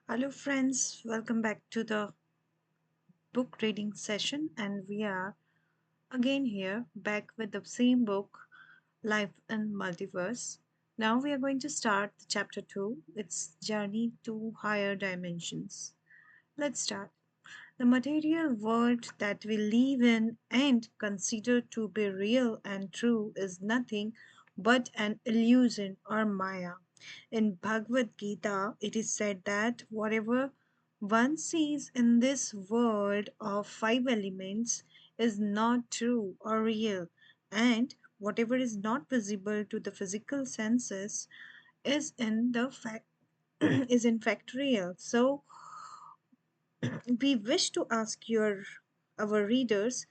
Hello, friends. Welcome back to the book reading session. And we are again here, back with the same book, Life in Multiverse. Now we are going to start the chapter 2. It's Journey to Higher Dimensions. Let's start. The material world that we live in and consider to be real and true is nothing but an illusion or maya. In Bhagavad Gita, it is said that whatever one sees in this world of five elements is not true or real, and whatever is not visible to the physical senses is in the fact is in fact real. So we wish to ask our readers,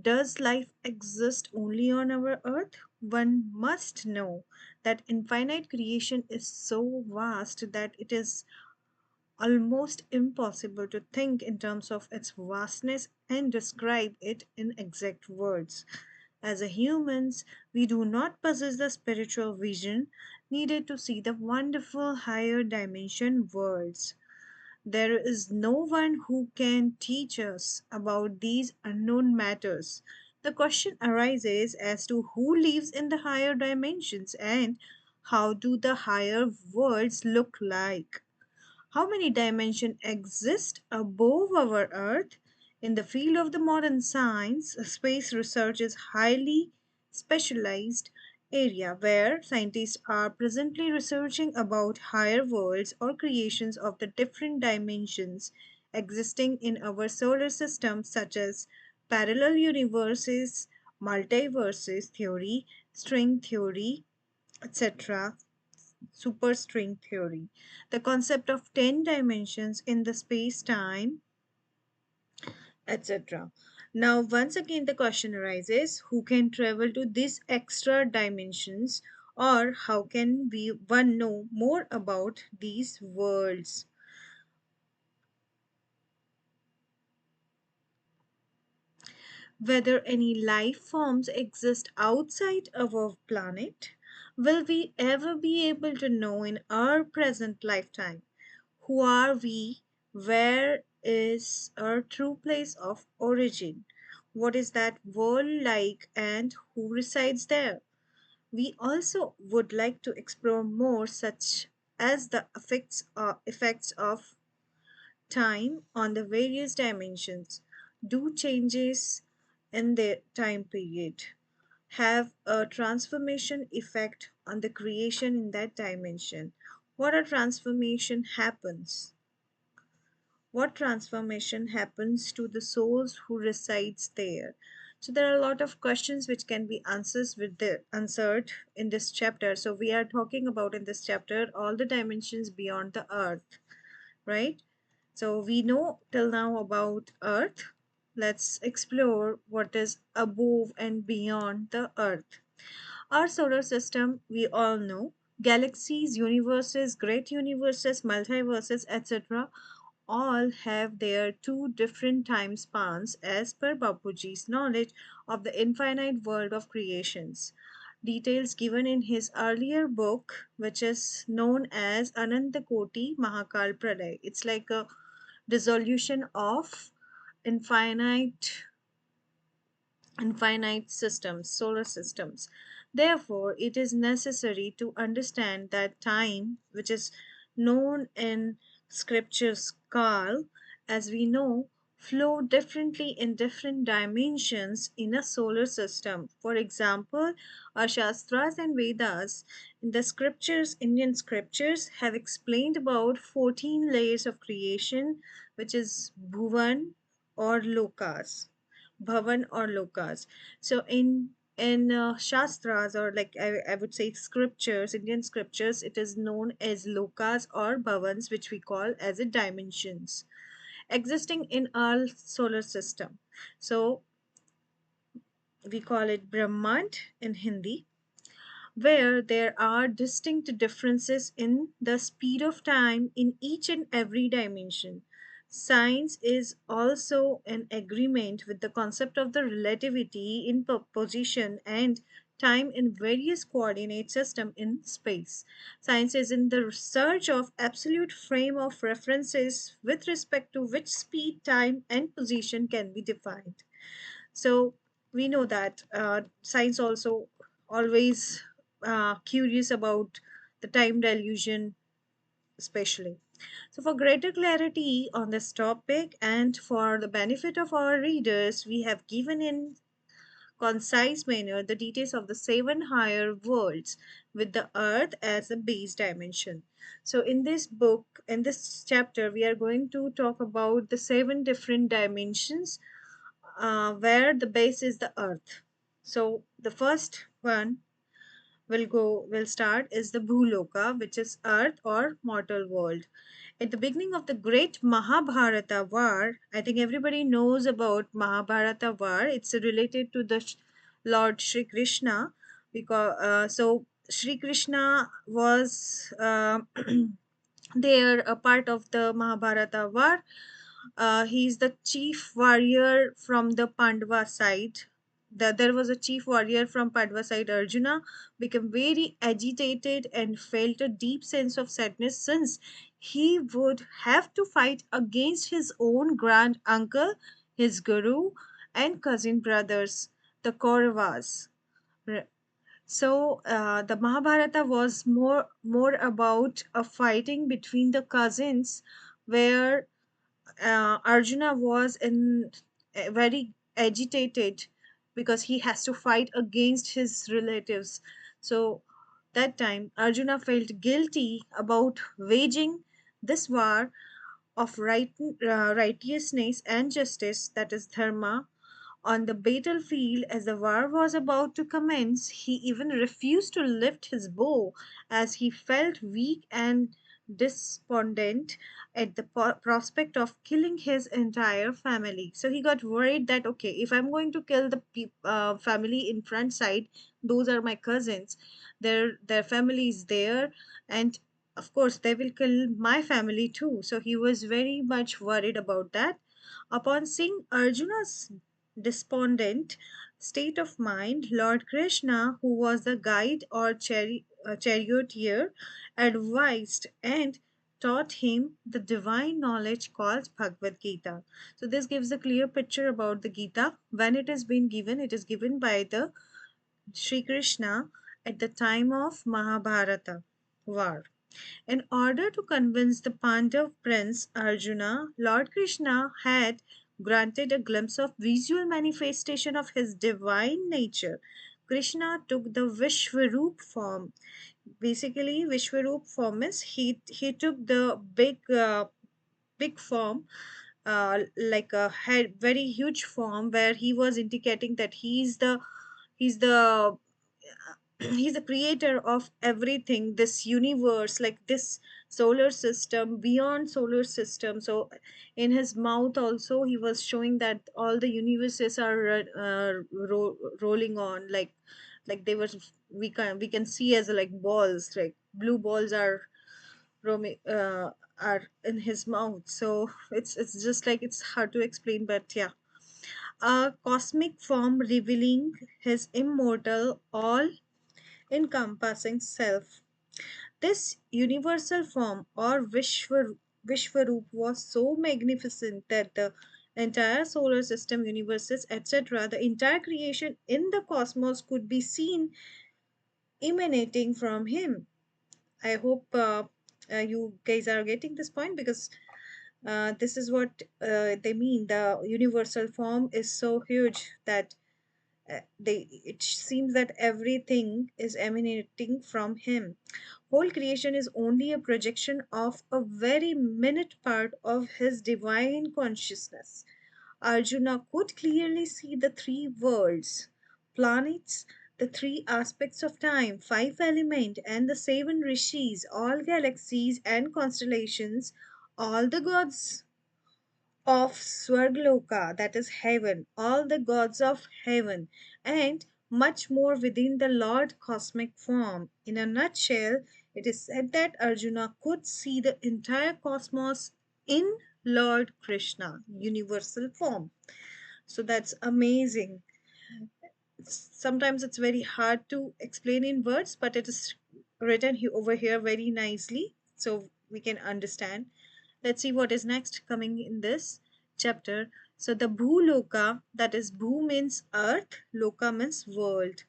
does life exist only on our earth? One must know that infinite creation is so vast that it is almost impossible to think in terms of its vastness and describe it in exact words. As a humans, we do not possess the spiritual vision needed to see the wonderful higher dimension worlds. There is no one who can teach us about these unknown matters. The question arises as to who lives in the higher dimensions and how do the higher worlds look like? How many dimensions exist above our Earth? In the field of the modern science, space research is highly specialized area where scientists are presently researching about higher worlds or creations of the different dimensions existing in our solar system, such as parallel universes, multiverses theory, string theory, etc., superstring theory, the concept of 10 dimensions in the space time, etc. Now, once again, the question arises, who can travel to these extra dimensions, or how can one know more about these worlds? Whether any life forms exist outside our planet? Will we ever be able to know in our present lifetime? Who are we? Where is our true place of origin? What is that world like and who resides there? We also would like to explore more such as the effects of time on the various dimensions. Do changes in the time period have a transformation effect on the creation in that dimension? What a transformation happens? What transformation happens to the souls who resides there? So there are a lot of questions which can be answered in this chapter. So we are talking about in this chapter all the dimensions beyond the earth, right? So we know till now about earth. Let's explore what is above and beyond the earth. Our solar system, we all know, galaxies, universes, great universes, multiverses, etc., all have their two different time spans as per Bapuji's knowledge of the infinite world of creations. Details given in his earlier book, which is known as Anantakoti Mahakal Pralay. It's like a dissolution of infinite systems, solar systems. Therefore, it is necessary to understand that time, which is known in scriptures Kal, as we know, flow differently in different dimensions in a solar system. For example, our Shastras and Vedas in the scriptures, Indian scriptures, have explained about 14 layers of creation, which is Bhuvan or Lokas. Bhavan or Lokas. So in Shastras, or like I would say scriptures, Indian scriptures, it is known as Lokas or Bhavans, which we call as a dimensions existing in our solar system. So we call it Brahmand in Hindi, where there are distinct differences in the speed of time in each and every dimension. Science is also in agreement with the concept of the relativity in position and time in various coordinate system in space. Science is in the search of absolute frame of references with respect to which speed, time, and position can be defined. So we know that science also always curious about the time dilution, especially. So, for greater clarity on this topic and for the benefit of our readers, we have given in concise manner the details of the seven higher worlds with the earth as a base dimension. So, in this book, in this chapter, we are going to talk about the seven different dimensions where the base is the earth. So, the first one will start is the Bhuloka, which is earth or mortal world. At the beginning of the great Mahabharata war, I think everybody knows about Mahabharata war. It's related to the Lord Shri Krishna, because Shri Krishna was there a part of the Mahabharata war. He's the chief warrior from the Pandava side. There was a chief warrior from Pandava side, Arjuna, became very agitated and felt a deep sense of sadness since he would have to fight against his own grand uncle, his guru, and cousin brothers, the Kauravas. Re- the Mahabharata was more about a fighting between the cousins, where Arjuna was in very agitated because he has to fight against his relatives. So that time Arjuna felt guilty about waging this war of righteousness and justice, that is dharma, on the battlefield. As the war was about to commence, he even refused to lift his bow as he felt weak and despondent at the prospect of killing his entire family. So he got worried that, okay, if I'm going to kill the family in front side, those are my cousins. Their family is there, and of course they will kill my family too. So he was very much worried about that. Upon seeing Arjuna's despondent state of mind, Lord Krishna, who was the guide or charioteer, advised and taught him the divine knowledge called Bhagavad Gita. So, this gives a clear picture about the Gita. When it has been given, it is given by the Sri Krishna at the time of Mahabharata war. In order to convince the Pandav prince Arjuna, Lord Krishna had granted a glimpse of visual manifestation of his divine nature. Krishna took the Vishwaroop form. Basically, Vishwaroop form is he took the big form, like a head, very huge form, where he was indicating that he's the he's the creator of everything, this universe, like this solar system, beyond solar system. So in his mouth also he was showing that all the universes are rolling on, like they were, we can see as like balls, like blue balls are roaming, are in his mouth. So it's just like, it's hard to explain, but yeah, a cosmic form revealing his immortal, all encompassing self. This universal form or Vishwaroop was so magnificent that the entire solar system, universes, etc., the entire creation in the cosmos could be seen emanating from him. I hope you guys are getting this point, because this is what they mean. The universal form is so huge that it seems that everything is emanating from him. Whole creation is only a projection of a very minute part of his divine consciousness. Arjuna could clearly see the three worlds, planets, the three aspects of time, five elements, and the seven rishis, all galaxies and constellations, all the gods of Swargloka, that is heaven, all the gods of heaven, and much more within the Lord cosmic form. In a nutshell, it is said that Arjuna could see the entire cosmos in Lord Krishna, universal form. So that's amazing. sometimes it's very hard to explain in words, but it is written over here very nicely so we can understand. Let's see what is next coming in this chapter. So the Bhuloka, that is Bhu means earth, Loka means world,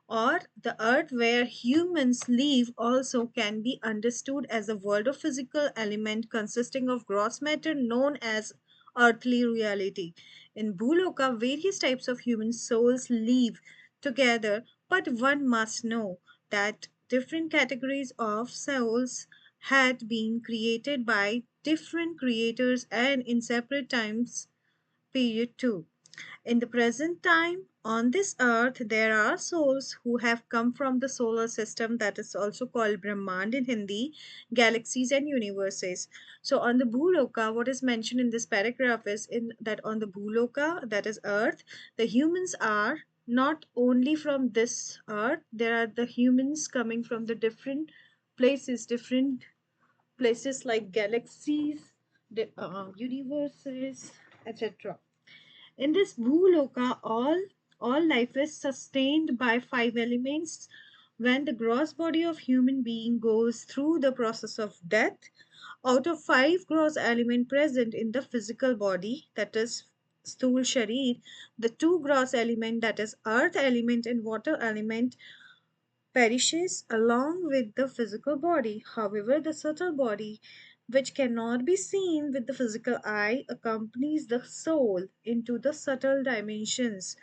or the earth where humans live also can be understood as a world of physical element consisting of gross matter known as earthly reality. In Bhuloka, various types of human souls live together, but one must know that different categories of souls had been created by different creators and in separate times period too. In the present time, on this earth, there are souls who have come from the solar system that is also called Brahmand in Hindi, galaxies and universes. So on the Bhuloka, what is mentioned in this paragraph is in that on the Bhuloka, that is earth, the humans are not only from this earth, there are the humans coming from the different places like galaxies, universes, etc. In this Bhuloka, all life is sustained by five elements. When the gross body of human being goes through the process of death, out of five gross element present in the physical body, that is stool sharir, the two gross element, that is earth element and water element, perishes along with the physical body. However, the subtle body, which cannot be seen with the physical eye, accompanies the soul into the subtle dimensions.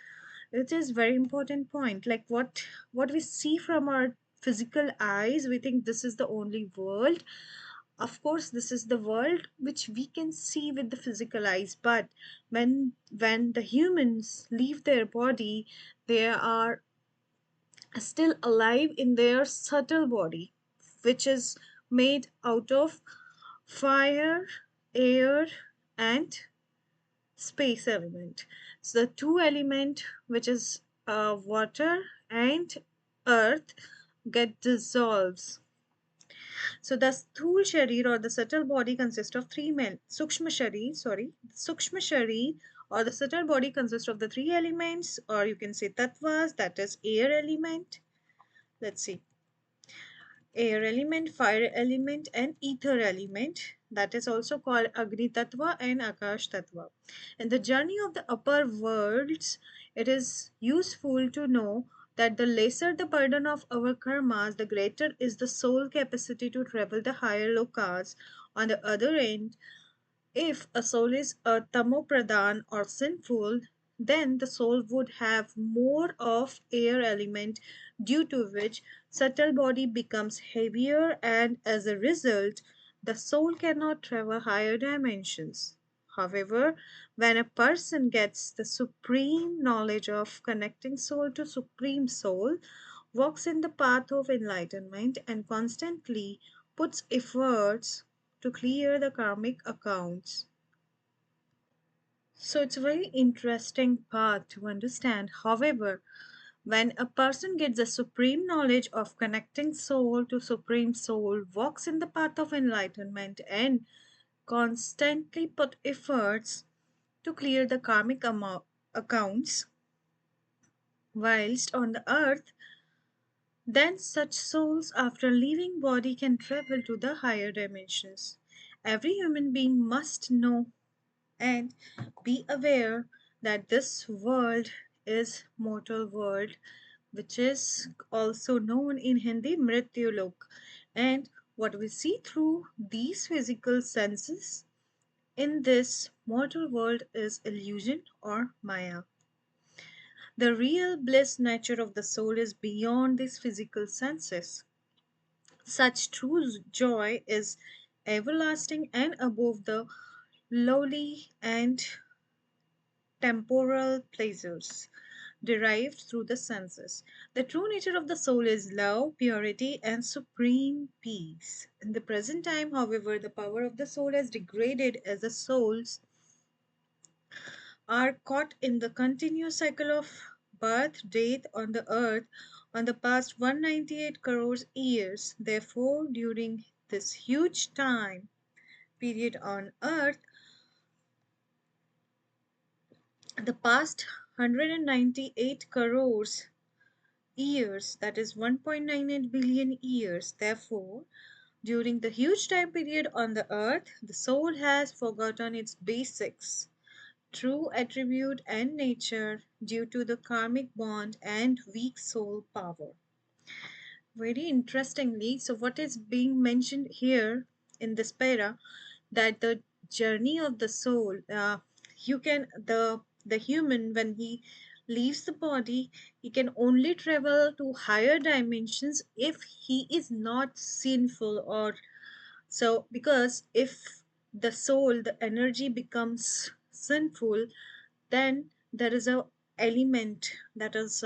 It is very important point. Like what we see from our physical eyes, we think this is the only world. Of course, this is the world which we can see with the physical eyes. But when the humans leave their body, they are still alive in their subtle body, which is made out of fire, air, and space element. So the two element, which is water and earth, get dissolves. So the sthul sharir or the subtle body consists of three men. Sukshma sharir or the subtle body consists of the three elements, or you can say tattvas, that is air element. Let's see, air element, fire element, and ether element. That is also called Agni Tattva and Akash Tattva. In the journey of the upper worlds, it is useful to know that the lesser the burden of our karmas, the greater is the soul capacity to travel the higher lokas. On the other end, if a soul is a tamopradhan or sinful, then the soul would have more of air element, due to which subtle body becomes heavier, and as a result the soul cannot travel higher dimensions. However, when a person gets the supreme knowledge of connecting soul to supreme soul, walks in the path of enlightenment, and constantly puts efforts to clear the karmic accounts. So it's a very interesting path to understand. However, when a person gets the supreme knowledge of connecting soul to supreme soul, walks in the path of enlightenment, and constantly put efforts to clear the karmic accounts whilst on the earth, then such souls after leaving body can travel to the higher dimensions. Every human being must know and be aware that this world is mortal world, which is also known in Hindi Mrityulok, and what we see through these physical senses in this mortal world is illusion or maya. The real bliss nature of the soul is beyond these physical senses. Such true joy is everlasting and above the lowly and temporal pleasures derived through the senses. The true nature of the soul is love, purity, and supreme peace. In the present time, however, the power of the soul has degraded as the souls are caught in the continuous cycle of birth, death on the earth on the past 198 crores years. Therefore, during this huge time period on earth, the past 198 crores years, that is 1.98 billion years. Therefore, during the huge time period on the earth, the soul has forgotten its basics, true attribute and nature due to the karmic bond and weak soul power. Very interestingly, so what is being mentioned here in this para, that the journey of the soul, you can the human, when he leaves the body, he can only travel to higher dimensions if he is not sinful, or so, because if the soul, the energy becomes sinful, then there is a element, that is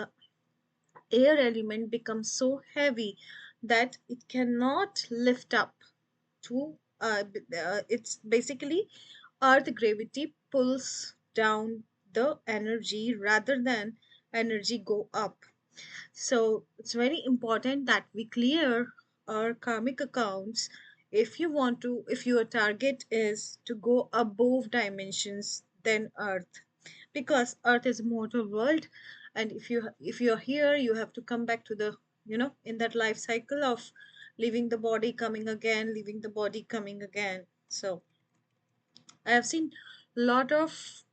air element, becomes so heavy that it cannot lift up to it's basically earth gravity pulls down the energy rather than energy go up. So it's very important that we clear our karmic accounts if you want to, if your target is to go above dimensions than earth, because earth is a mortal world, and if you're here, you have to come back to the, in that life cycle of leaving the body, coming again, leaving the body, coming again. So I have seen lot of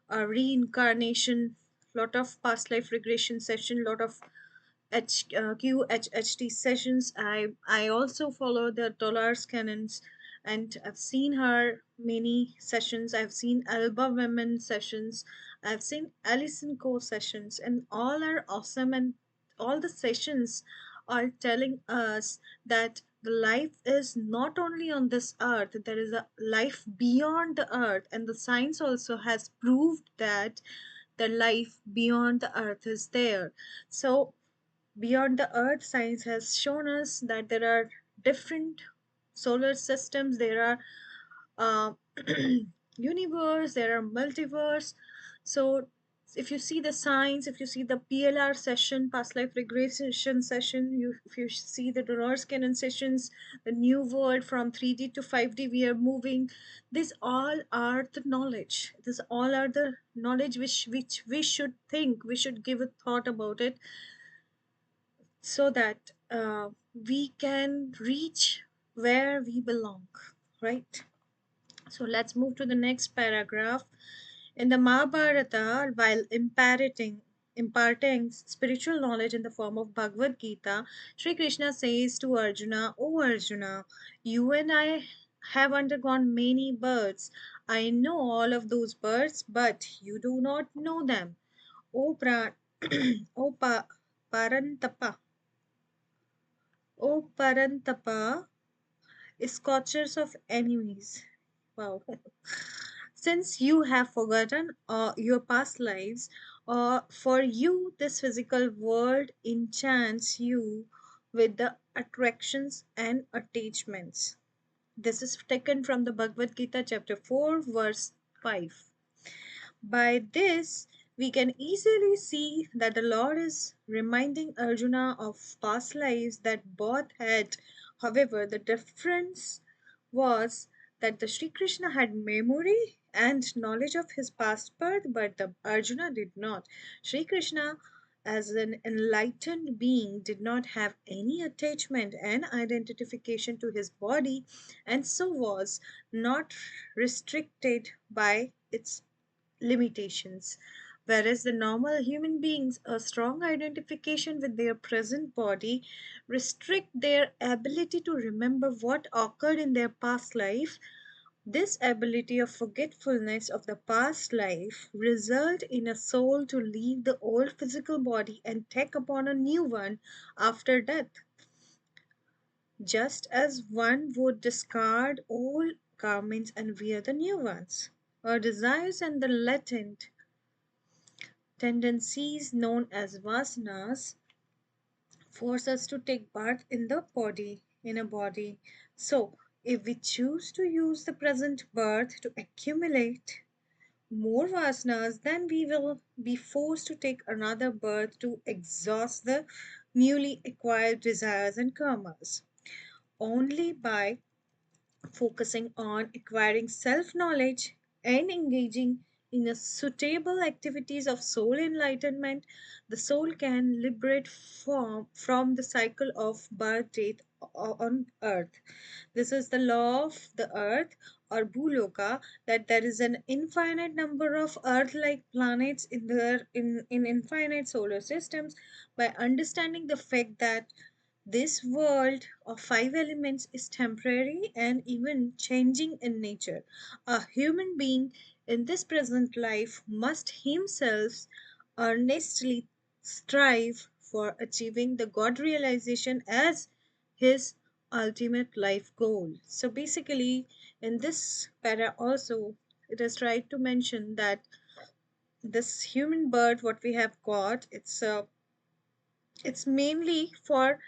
reincarnation, lot of past life regression session, lot of QHHT sessions. I also follow the Dollar's canons, and I've seen her many sessions. I've seen Alba Women sessions. I've seen Alison Co sessions, and all are awesome. And all the sessions are telling us that the life is not only on this earth, there is a life beyond the earth, and the science also has proved that the life beyond the earth is there. So beyond the earth, science has shown us that there are different solar systems, there are uh, universe, there are multiverse. So if you see the science, if you see the PLR session, past life regression session, if you see the Dolores Cannon sessions, the new world from 3D to 5D we are moving, these all are the knowledge. These all are the knowledge which we should think, we should give a thought about it, so that we can reach where we belong, right? So let's move to the next paragraph. In the Mahabharata, while imparting spiritual knowledge in the form of Bhagavad Gita, Sri Krishna says to Arjuna, "O Arjuna, you and I have undergone many births. I know all of those births, but you do not know them. O O Parantapa, O Parantapa, scorchers of enemies." Wow. Since you have forgotten your past lives, for you this physical world enchants you with the attractions and attachments. This is taken from the Bhagavad Gita, chapter 4, verse 5. By this, we can easily see that the Lord is reminding Arjuna of past lives that both had. However, the difference was that the Sri Krishna had memory and knowledge of his past birth, but the Arjuna did not. Sri Krishna, as an enlightened being, did not have any attachment and identification to his body, and so was not restricted by its limitations. Whereas the normal human beings, a strong identification with their present body restrict their ability to remember what occurred in their past life. This ability of forgetfulness of the past life result in a soul to leave the old physical body and take upon a new one after death, just as one would discard old garments and wear the new ones. Our desires and the latent tendencies known as vasanas force us to take birth in the body, in a body. So, if we choose to use the present birth to accumulate more vasanas, then we will be forced to take another birth to exhaust the newly acquired desires and karmas. Only by focusing on acquiring self knowledge and engaging In a suitable activities of soul enlightenment, the soul can liberate from the cycle of birth death on earth. This is the law of the earth or Bhuloka, that there is an infinite number of earth-like planets in infinite solar systems. By understanding the fact that this world of five elements is temporary and even changing in nature, a human being in this present life must himself earnestly strive for achieving the God realization as his ultimate life goal. So basically, in this para also, it is tried to mention that this human birth, what we have got, it's mainly for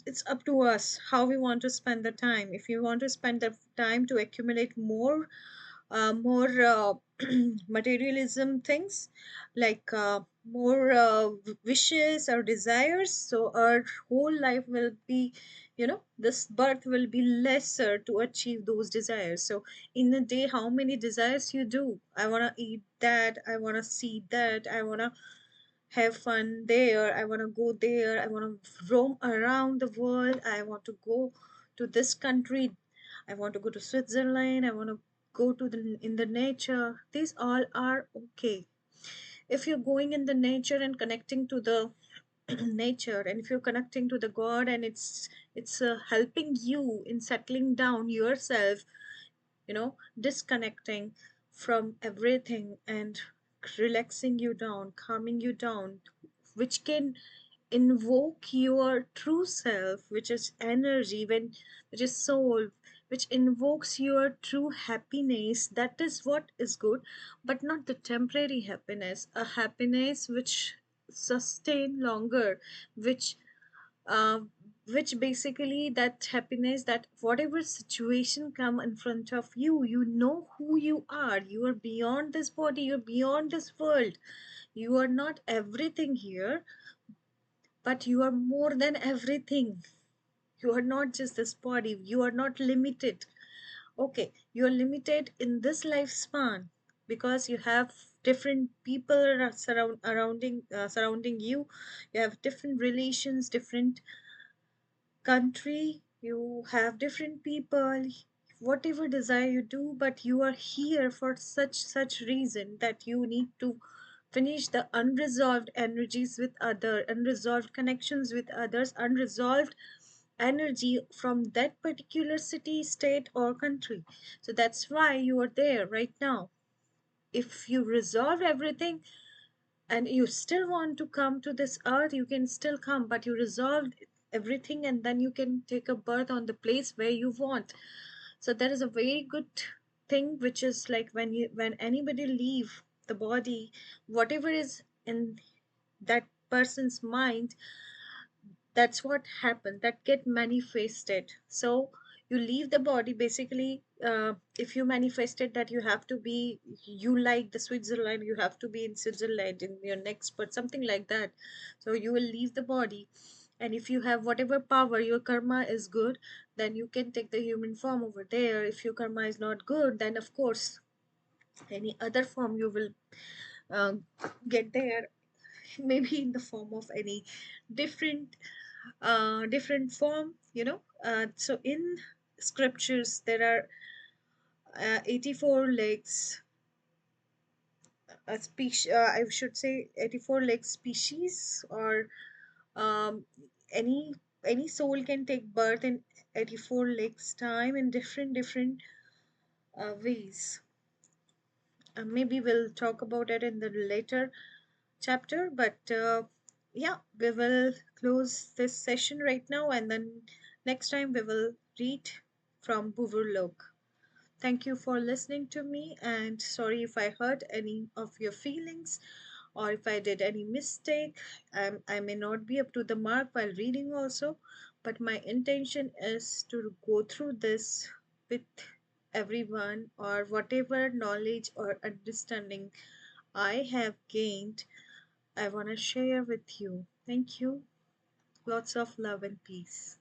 it's up to us how we want to spend the time. If you want to spend the time to accumulate more materialism things, like more wishes or desires, so our whole life will be, this birth will be lesser to achieve those desires. So in a day, how many desires you do? I want to eat that, I want to see that, I want to have fun there, I want to go there, I want to roam around the world, I want to go to this country, I want to go to Switzerland, I want to go to the in the nature. These all are okay. If you're going in the nature and connecting to the nature, and if you're connecting to the God, and it's helping you in settling down yourself, disconnecting from everything and relaxing you down, calming you down, which can invoke your true self, which is energy, which is soul, which invokes your true happiness. That is what is good, but not the temporary happiness, a happiness which sustain longer, which uh, which basically that happiness, that whatever situation come in front of you, you know who you are. You are beyond this body, you're beyond this world, you are not everything here, but you are more than everything. You are not just this body, you are not limited. Okay, you are limited in this lifespan because you have different people surrounding you. You have different relations, different country, you have different people, whatever desire you do, but you are here for such reason that you need to finish the unresolved energies with other, unresolved connections with others, unresolved energy from that particular city, state, or country. So that's why you are there right now. If you resolve everything and you still want to come to this earth, you can still come, but you resolve everything and then you can take a birth on the place where you want. So that is a very good thing, which is like when anybody leave the body, whatever is in that person's mind, that's what happened, that get manifested. So you leave the body basically. If you manifested that you have to be, you like the Switzerland, you have to be in Switzerland in your next birth, something like that. So you will leave the body, and if you have whatever power, your karma is good, then you can take the human form over there. If your karma is not good, then of course any other form you will uh, get there, maybe in the form of any different different form. So in scriptures there are 84 legs, a species, I should say 84 leg species, or um, any any soul can take birth in 84 legs time in different ways. Maybe we'll talk about it in the later chapter, but yeah, we will close this session right now, and then next time we will read from Buvurlok. Thank you for listening to me, and sorry if I hurt any of your feelings or if I did any mistake. I may not be up to the mark while reading also, but my intention is to go through this with everyone, or whatever knowledge or understanding I have gained, I want to share with you. Thank you. Lots of love and peace.